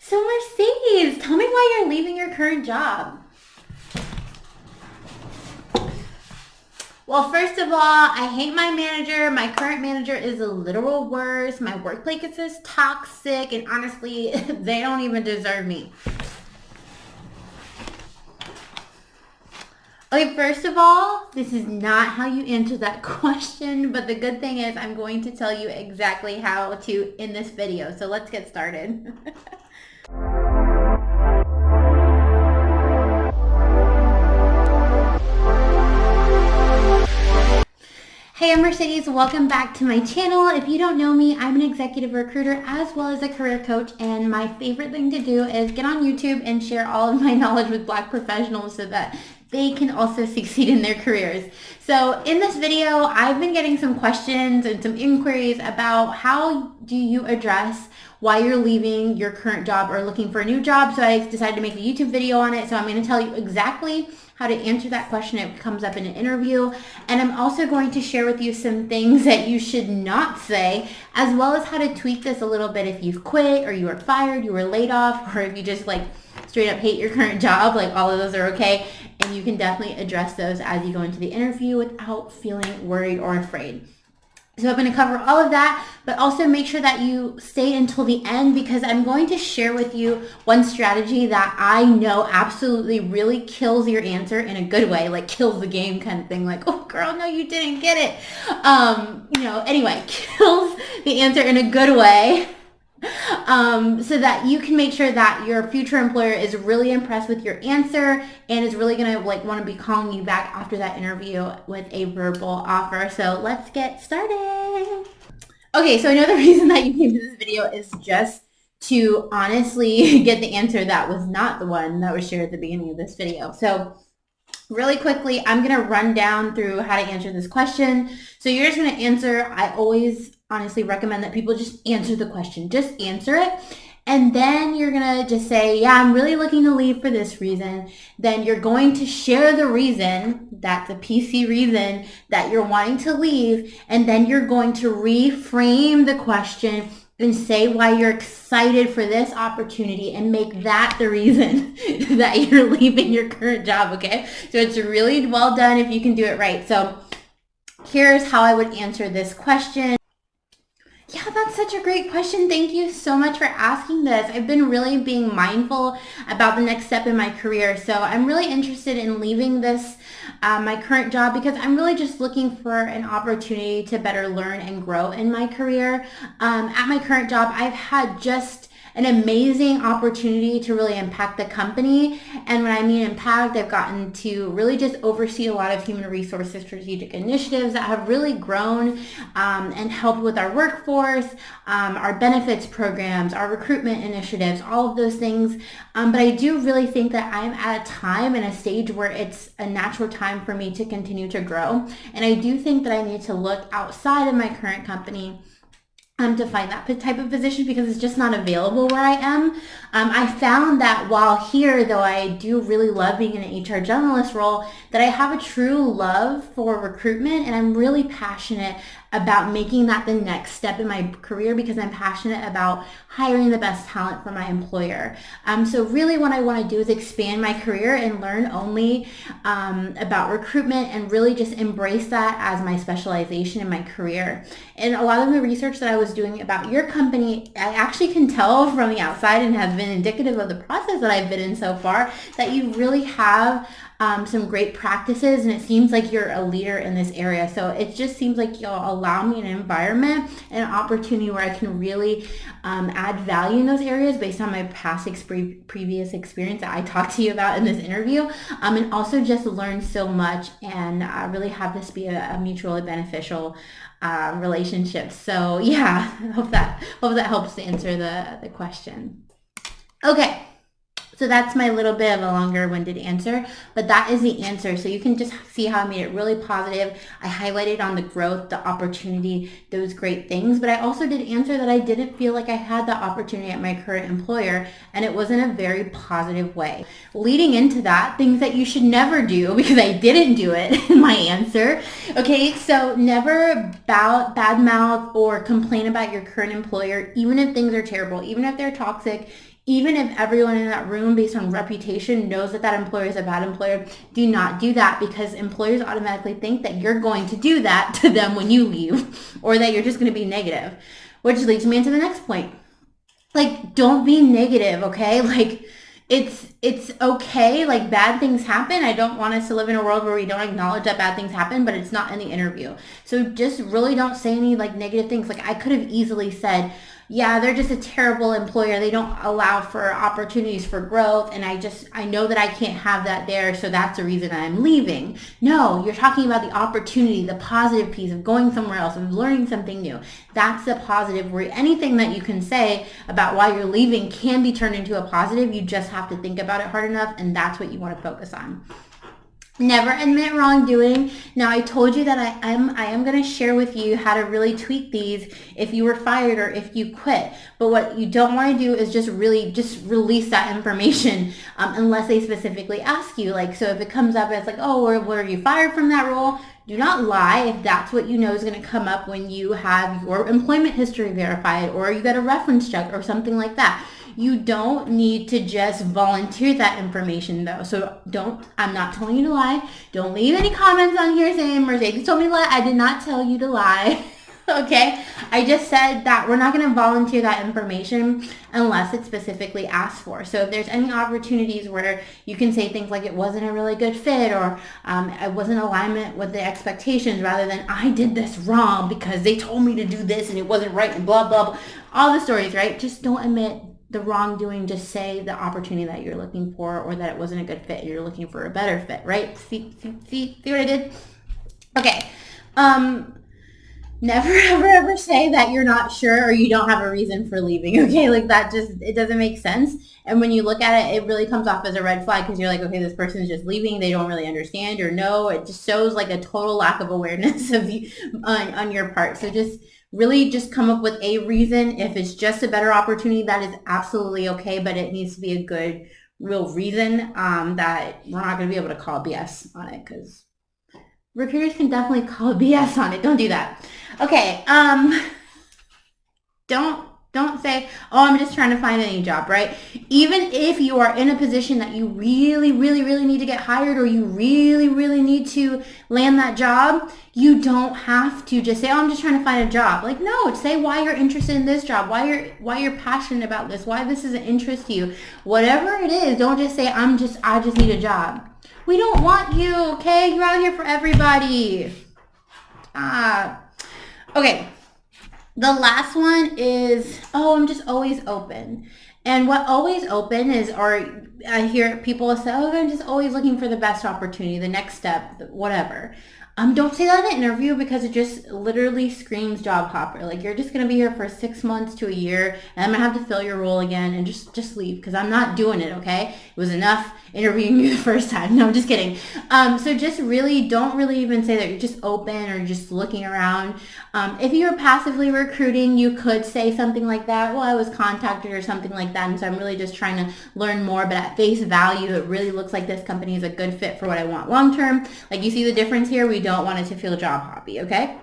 So Mercedes, tell me why you're leaving your current job. Well, first of all, I hate my manager. My current manager is the literal worst. My workplace is toxic, and honestly, they don't even deserve me. Okay, first of all, this is not how you answer that question, but the good thing is I'm going to tell you exactly how to in this video. So let's get started. Hey, I'm Mercedes. Welcome back to my channel. If you don't know me, I'm an executive recruiter as well as a career coach, and my favorite thing to do is get on YouTube and share all of my knowledge with Black professionals so that they can also succeed in their careers. So in this video, I've been getting some questions and some inquiries about how do you address why you're leaving your current job or looking for a new job. So I decided to make a YouTube video on it. So I'm going to tell you exactly how to answer that question. It comes up in an interview. And I'm also going to share with you some things that you should not say, as well as how to tweak this a little bit if you've quit or you were fired, you were laid off, or if you just straight up hate your current job. All of those are okay. And you can definitely address those as you go into the interview without feeling worried or afraid. So I'm going to cover all of that, but also make sure that you stay until the end, because I'm going to share with you one strategy that I know absolutely really kills your answer in a good way, kills the game kind of thing, oh girl, no, you didn't get it. Anyway, kills the answer in a good way. So that you can make sure that your future employer is really impressed with your answer and is really going to want to be calling you back after that interview with a verbal offer. So let's get started. Okay, so I know the reason that you came to this video is just to honestly get the answer that was not the one that was shared at the beginning of this video. So really quickly, I'm going to run down through how to answer this question. So you're just going to answer. I always honestly recommend that people just answer the question. Just answer it. And then you're going to just say, yeah, I'm really looking to leave for this reason. Then you're going to share the reason, that's a PC reason that you're wanting to leave. And then you're going to reframe the question and say why you're excited for this opportunity and make that the reason that you're leaving your current job, okay? So it's really well done if you can do it right. So here's how I would answer this question. Yeah, that's such a great question. Thank you so much for asking this. I've been really being mindful about the next step in my career. So I'm really interested in leaving this, my current job, because I'm really just looking for an opportunity to better learn and grow in my career. At my current job, I've had just an amazing opportunity to really impact the company. And when I mean impact, I've gotten to really just oversee a lot of human resources strategic initiatives that have really grown and helped with our workforce, our benefits programs, our recruitment initiatives, all of those things. But I do really think that I'm at a time and a stage where it's a natural time for me to continue to grow. And I do think that I need to look outside of my current company to find that type of position, because it's just not available where I am. I found that while here, though I do really love being in an HR generalist role, that I have a true love for recruitment, and I'm really passionate about making that the next step in my career, because I'm passionate about hiring the best talent for my employer. So really what I want to do is expand my career and learn only about recruitment, and really just embrace that as my specialization in my career. And a lot of the research that I was doing about your company, I actually can tell from the outside, and has been indicative of the process that I've been in so far, that you really have some great practices, and it seems like you're a leader in this area. So it just seems like you'll allow me an environment and an opportunity where I can really add value in those areas based on my past previous experience that I talked to you about in this interview, and also just learn so much and really have this be a mutually beneficial relationship. So yeah, I hope that helps to answer the question. Okay. So that's my little bit of a longer-winded answer, but that is the answer. So you can just see how I made it really positive. I highlighted on the growth, the opportunity, those great things, but I also did answer that I didn't feel like I had that opportunity at my current employer, and it was in a very positive way. Leading into that, things that you should never do, because I didn't do it in my answer. Okay, so never badmouth or complain about your current employer, even if things are terrible, even if they're toxic, Even if everyone in that room, based on reputation, knows that that employer is a bad employer, do not do that, because employers automatically think that you're going to do that to them when you leave, or that you're just going to be negative, which leads me into the next point. Like, don't be negative, okay? Like, it's okay. Like, bad things happen. I don't want us to live in a world where we don't acknowledge that bad things happen, but it's not in the interview. So just really don't say any like negative things. Like, I could have easily said, yeah, they're just a terrible employer. They don't allow for opportunities for growth. And I know that I can't have that there. So that's the reason I'm leaving. No, you're talking about the opportunity, the positive piece of going somewhere else, of learning something new. That's the positive, where anything that you can say about why you're leaving can be turned into a positive. You just have to think about it hard enough. And that's what you want to focus on. Never admit wrongdoing. Now, I told you that I am going to share with you how to really tweak these if you were fired or if you quit. But what you don't want to do is just release that information unless they specifically ask you. Like, so if it comes up as like, oh, were you fired from that role? Do not lie if that's what you know is going to come up when you have your employment history verified, or you got a reference check or something like that. You don't need to just volunteer that information though. So I'm not telling you to lie. Don't leave any comments on here saying Mercedes told me to lie. I did not tell you to lie. Okay? I just said that we're not going to volunteer that information unless it's specifically asked for. So if there's any opportunities where you can say things like it wasn't a really good fit, or it wasn't in alignment with the expectations, rather than I did this wrong because they told me to do this and it wasn't right and blah, blah, blah. All the stories, right? Just don't admit the wrongdoing. Just say the opportunity that you're looking for, or that it wasn't a good fit. You're looking for a better fit, right? See what I did? Okay. Never, ever say that you're not sure or you don't have a reason for leaving, okay? Like, that it doesn't make sense. And when you look at it, it really comes off as a red flag, because you're like, okay, this person is just leaving. They don't really understand or know. It just shows like a total lack of awareness of you on your part. So just really just come up with a reason. If it's just a better opportunity, that is absolutely okay, but it needs to be a good, real reason that we're not going to be able to call BS on it, because recruiters can definitely call BS on it. Don't do that. Okay. Don't say, oh, I'm just trying to find a new job, right? Even if you are in a position that you really, really, really need to get hired, or you really, really need to land that job, you don't have to just say, oh, I'm just trying to find a job. Like, no, say why you're interested in this job, why you're passionate about this, why this is an interest to you. Whatever it is, don't just say, I just need a job. We don't want you, okay? You're out here for everybody. Okay. The last one is, oh, I'm just always open. And what always open is, or I hear people say, oh, I'm just always looking for the best opportunity, the next step, whatever. Don't say that in an interview, because it just literally screams job hopper. Like, you're just going to be here for 6 months to a year, and I'm going to have to fill your role again, and just leave, because I'm not doing it, okay? It was enough interviewing you the first time. No, I'm just kidding. So just really don't really even say that you're just open or just looking around. If you're passively recruiting, you could say something like that. Well, I was contacted or something like that, and so I'm really just trying to learn more. But at face value, it really looks like this company is a good fit for what I want long term. Like, you see the difference here? We don't want it to feel job hoppy, okay?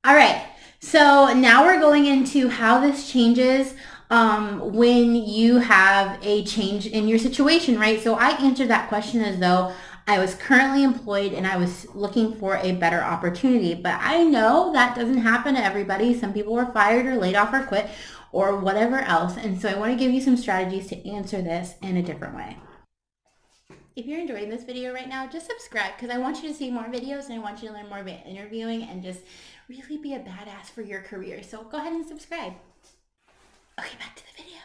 All right. So now we're going into how this changes when you have a change in your situation, right? So I answered that question as though I was currently employed and I was looking for a better opportunity. But I know that doesn't happen to everybody. Some people were fired or laid off or quit or whatever else. And so I want to give you some strategies to answer this in a different way. If you're enjoying this video right now, just subscribe, because I want you to see more videos and I want you to learn more about interviewing and just really be a badass for your career. So go ahead and subscribe. Okay, back to the video.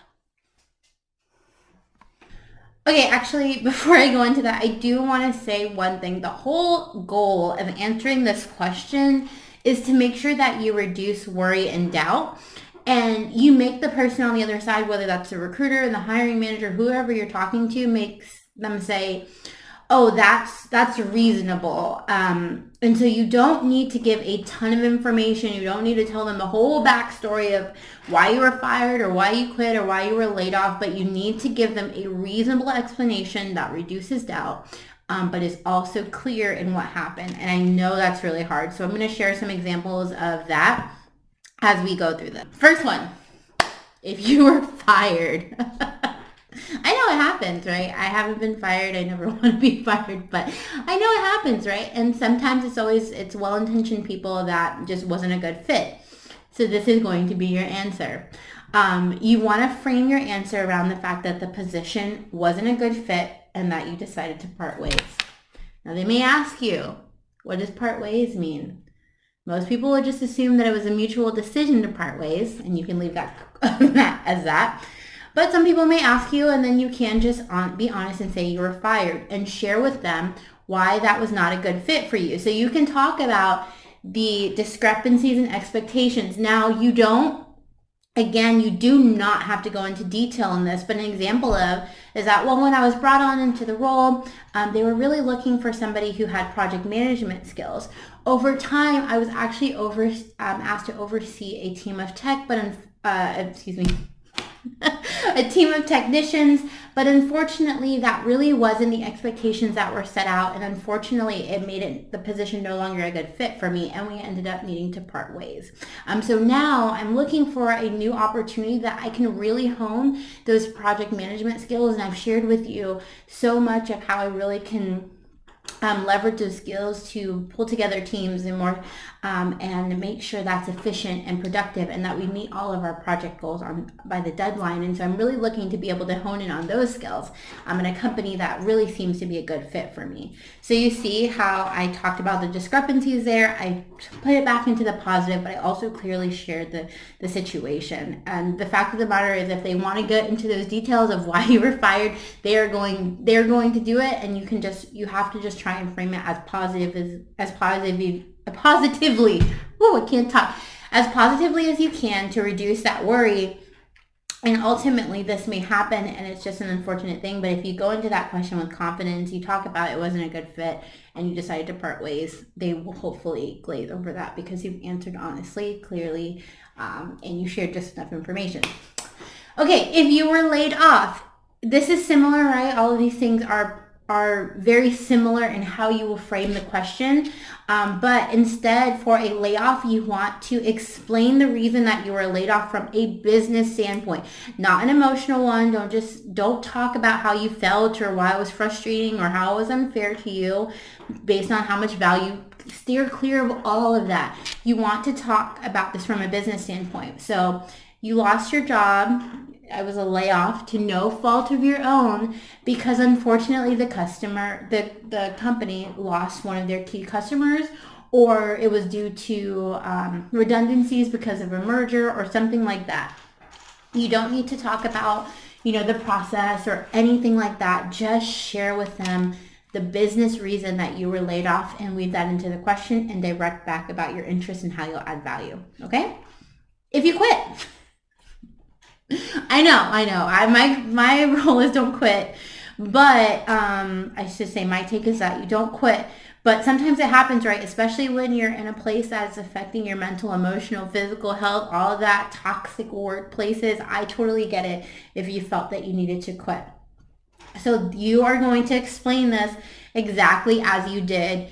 Okay, actually, before I go into that, I do want to say one thing. The whole goal of answering this question is to make sure that you reduce worry and doubt, and you make the person on the other side, whether that's the recruiter, the hiring manager, whoever you're talking to, makes them say, oh, that's reasonable. And so you don't need to give a ton of information. You don't need to tell them the whole backstory of why you were fired or why you quit or why you were laid off, but you need to give them a reasonable explanation that reduces doubt, but is also clear in what happened. And I know that's really hard. So I'm going to share some examples of that as we go through them. First one if you were fired. I know it happens, right? I haven't been fired. I never want to be fired, but I know it happens, right? And sometimes it's well-intentioned people that just wasn't a good fit. So this is going to be your answer. You want to frame your answer around the fact that the position wasn't a good fit and that you decided to part ways. Now they may ask you, what does part ways mean? Most people would just assume that it was a mutual decision to part ways, and you can leave that as that. But some people may ask you, and then you can just be honest and say you were fired and share with them why that was not a good fit for you. So you can talk about the discrepancies and expectations. Now, you do not have to go into detail on this, but an example is that, well, when I was brought on into the role, they were really looking for somebody who had project management skills. Over time, I was actually asked to oversee a team of a team of technicians, but unfortunately that really wasn't the expectations that were set out, and unfortunately it made the position no longer a good fit for me, and we ended up needing to part ways. So now I'm looking for a new opportunity that I can really hone those project management skills, and I've shared with you so much of how I really can leverage those skills to pull together teams and more and make sure that's efficient and productive, and that we meet all of our project goals by the deadline. And so I'm really looking to be able to hone in on those skills in a company that really seems to be a good fit for me. So you see how I talked about the discrepancies there. I put it back into the positive, but I also clearly shared the situation. And the fact of the matter is, if they want to get into those details of why you were fired, they're going to do it, and you have to just try and frame it as positively as positively as you can to reduce that worry. And ultimately this may happen, and it's just an unfortunate thing, but if you go into that question with confidence, you talk about it wasn't a good fit, and you decided to part ways, they will hopefully glaze over that because you've answered honestly, clearly, and you shared just enough information. Okay, if you were laid off, this is similar, right? All of these things are very similar in how you will frame the question, but instead for a layoff, you want to explain the reason that you were laid off from a business standpoint, not an emotional one. Don't talk about how you felt or why it was frustrating or how it was unfair to you based on how much value. Steer clear of all of that. You want to talk about this from a business standpoint. So you lost your job. I was a layoff to no fault of your own, because unfortunately the company lost one of their key customers, or it was due to redundancies because of a merger or something like that. You don't need to talk about, the process or anything like that. Just share with them the business reason that you were laid off, and weave that into the question and direct back about your interest and how you'll add value. Okay? If you quit. I know. My rule is don't quit, but I should say my take is that you don't quit. But sometimes it happens, right? Especially when you're in a place that's affecting your mental, emotional, physical health, all of that, toxic workplaces. I totally get it if you felt that you needed to quit. So you are going to explain this exactly as you did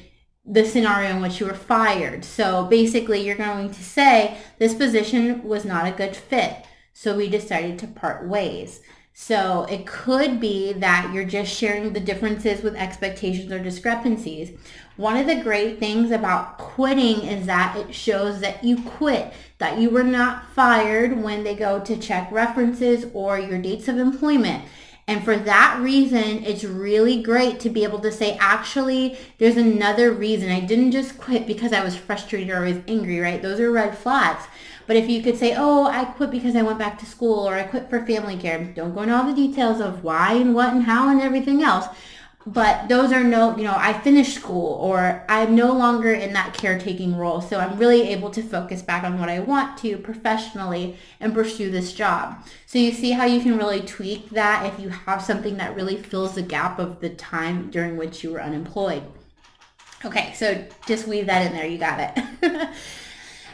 the scenario in which you were fired. So basically you're going to say this position was not a good fit, so we decided to part ways. So it could be that you're just sharing the differences with expectations or discrepancies. One of the great things about quitting is that it shows that you quit, that you were not fired when they go to check references or your dates of employment. And for that reason, it's really great to be able to say, actually, there's another reason. I didn't just quit because I was frustrated or I was angry, right? Those are red flags. But if you could say, oh, I quit because I went back to school, or I quit for family care. Don't go into all the details of why and what and how and everything else. But those are I finished school, or I'm no longer in that caretaking role. So I'm really able to focus back on what I want to professionally and pursue this job. So you see how you can really tweak that if you have something that really fills the gap of the time during which you were unemployed. Okay, so just weave that in there. You got it.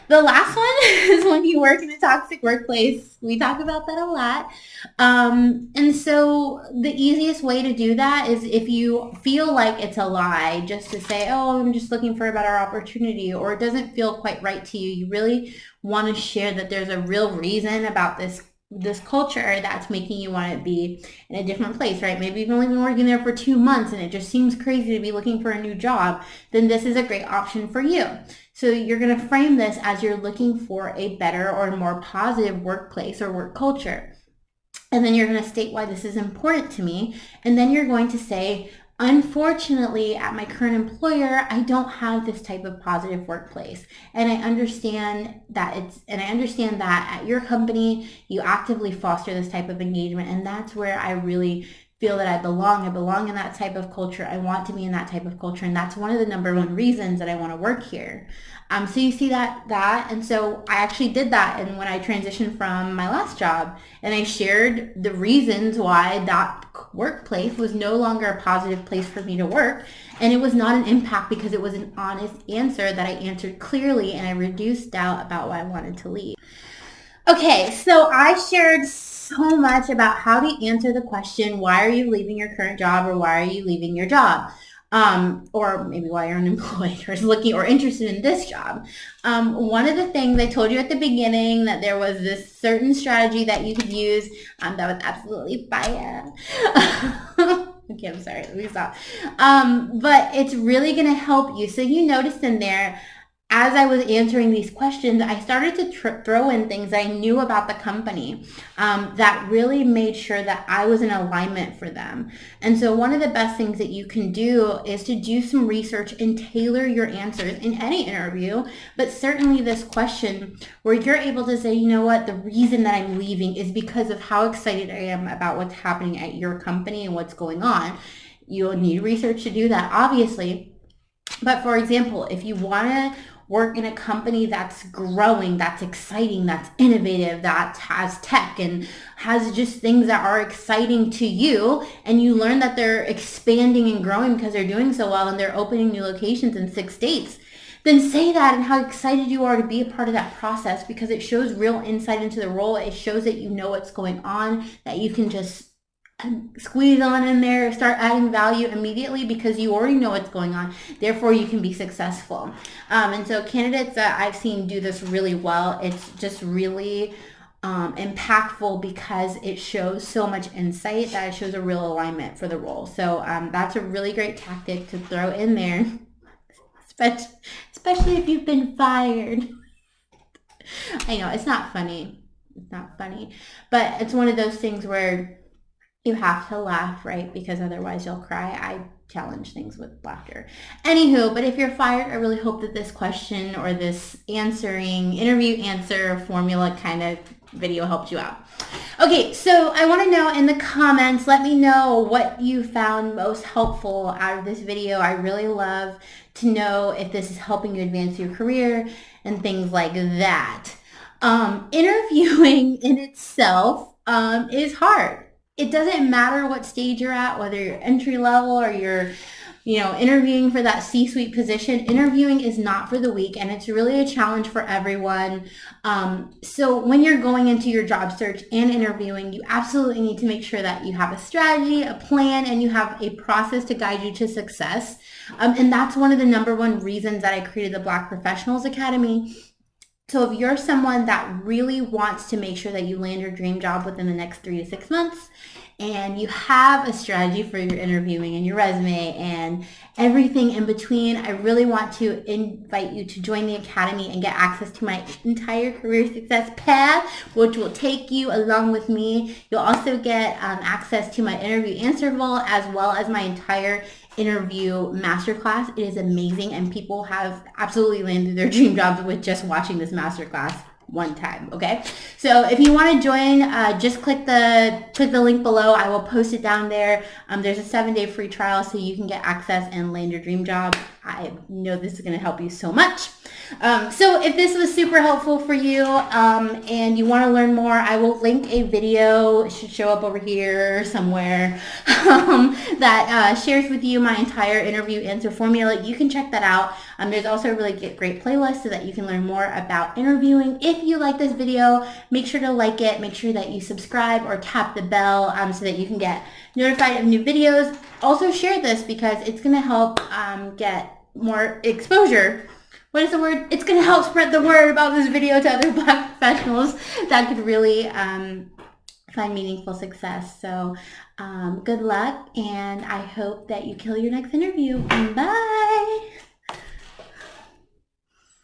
The last one is when you work in a toxic workplace. We talk about that a lot. And so the easiest way to do that is if you feel like it's a lie, just to say, oh, I'm just looking for a better opportunity, or it doesn't feel quite right to you. You really want to share that there's a real reason about this this culture that's making you want to be in a different place, right? Maybe you've only been working there for 2 months and it just seems crazy to be looking for a new job, then this is a great option for you. So you're going to frame this as you're looking for a better or more positive workplace or work culture. And then you're going to state why this is important to me. And then you're going to say, unfortunately, at my current employer, I don't have this type of positive workplace. And I understand that at your company, you actively foster this type of engagement. And that's where I really feel that I belong. I belong in that type of culture. I want to be in that type of culture. And that's one of the number one reasons that I want to work here. So you see that. And so I actually did that. And when I transitioned from my last job, and I shared the reasons why that workplace was no longer a positive place for me to work. And it was not an impact because it was an honest answer that I answered clearly, and I reduced doubt about why I wanted to leave. Okay, so I shared so much about how to answer the question, why are you leaving your current job, or why are you leaving your job? Or maybe why you're unemployed or looking or interested in this job. One of the things I told you at the beginning, that there was this certain strategy that you could use that was absolutely fire. Okay, I'm sorry, let me stop. But it's really going to help you. So you noticed in there, as I was answering these questions, I started to throw in things I knew about the company that really made sure that I was in alignment for them. And so one of the best things that you can do is to do some research and tailor your answers in any interview, but certainly this question where you're able to say, you know what, the reason that I'm leaving is because of how excited I am about what's happening at your company and what's going on. You'll need research to do that, obviously. But for example, if you want to work in a company that's growing, that's exciting, that's innovative, that has tech and has just things that are exciting to you, and you learn that they're expanding and growing because they're doing so well and they're opening new locations in 6 states, then say that and how excited you are to be a part of that process, because it shows real insight into the role. It shows that you know what's going on, that you can just squeeze on in there, start adding value immediately because you already know what's going on. Therefore, you can be successful. And so candidates that I've seen do this really well, it's just really impactful because it shows so much insight that it shows a real alignment for the role. So that's a really great tactic to throw in there, especially if you've been fired. I know, it's not funny. It's not funny. But it's one of those things where you have to laugh, right? Because otherwise you'll cry. I challenge things with laughter. Anywho, but if you're fired, I really hope that this question or this interview answer formula kind of video helped you out. Okay, so I want to know in the comments, let me know what you found most helpful out of this video. I really love to know if this is helping you advance your career and things like that. Interviewing in itself is hard. It doesn't matter what stage you're at, whether you're entry level or you're, interviewing for that C-suite position. Interviewing is not for the weak, and it's really a challenge for everyone. So when you're going into your job search and interviewing, you absolutely need to make sure that you have a strategy, a plan, and you have a process to guide you to success. And that's one of the number one reasons that I created the Black Professionals Academy. So if you're someone that really wants to make sure that you land your dream job within the next 3 to 6 months, and you have a strategy for your interviewing and your resume and everything in between, I really want to invite you to join the Academy and get access to my entire career success path, which will take you along with me. You'll also get access to my interview answer vault, as well as my entire interview masterclass. It is amazing, and people have absolutely landed their dream jobs with just watching this masterclass one time. Okay, so if you want to join, just click the link below. I will post it down there. There's a 7-day free trial, so you can get access and land your dream job. I know this is going to help you so much. So if this was super helpful for you and you want to learn more, I will link a video. It should show up over here somewhere that shares with you my entire interview answer formula. You can check that out. There's also a really great playlist so that you can learn more about interviewing. If you like this video, make sure to like it. Make sure that you subscribe or tap the bell so that you can get notified of new videos. Also share this because it's going to help get more exposure. What is the word? It's going to help spread the word about this video to other Black professionals that could really find meaningful success. So good luck, and I hope that you kill your next interview. Bye.